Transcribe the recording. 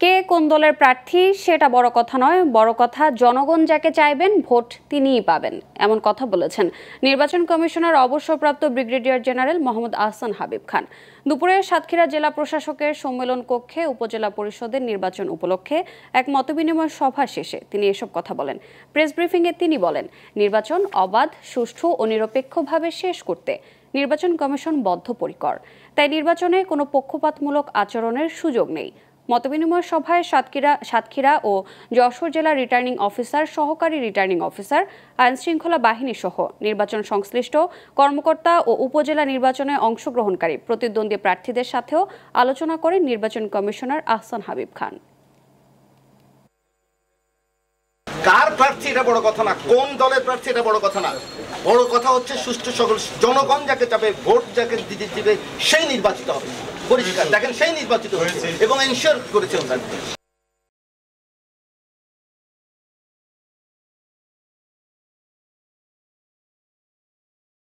কে কোন দলের প্রার্থী সেটা বড় কথা নয়, বড় কথা জনগণ যাকে চাইবেন ভোট তিনিই পাবেন, এমন কথা বলেছেন নির্বাচন কমিশনার অবসরপ্রাপ্ত ব্রিগেডিয়ার জেনারেল মোহাম্মদ আহসান হাবিব খান। দুপুরে সাতক্ষীরা জেলা প্রশাসকের সম্মেলন কক্ষে উপজেলা পরিষদের নির্বাচন উপলক্ষে এক মতবিনিময় সভা শেষে তিনি এসব কথা বলেন। প্রেস ব্রিফিংয়ে তিনি বলেন, নির্বাচন অবাধ, সুষ্ঠু ও নিরপেক্ষভাবে শেষ করতে নির্বাচন কমিশন বদ্ধপরিকর, তাই নির্বাচনে কোনো পক্ষপাতমূলক আচরণের সুযোগ নেই। মতবিনিময় সভায় সাতক্ষীরা ও যশোর জেলা রিটার্নিং অফিসার, সহকারী রিটার্নিং অফিসার, আইনশৃঙ্খলা বাহিনী সহ নির্বাচন সংশ্লিষ্ট কর্মকর্তা ও উপজেলা নির্বাচনে অংশগ্রহণকারী প্রতিদ্বন্দ্বী প্রার্থীদের সাথেও আলোচনা করেন নির্বাচন কমিশনার আহসান হাবিব খান। কার প্রার্থী এটা বড় কথা না, কোন দলের প্রার্থী এটা বড় কথা না, বড় কথা হচ্ছে সুষ্ঠু সকল জনগণ যাকে চাবে, ভোট যাকে দিবে সেই নির্বাচিত হবে। পরিষ্কার দেখেন, সেই নির্বাচিত হয়েছে এবং এনশিওর করেছেন।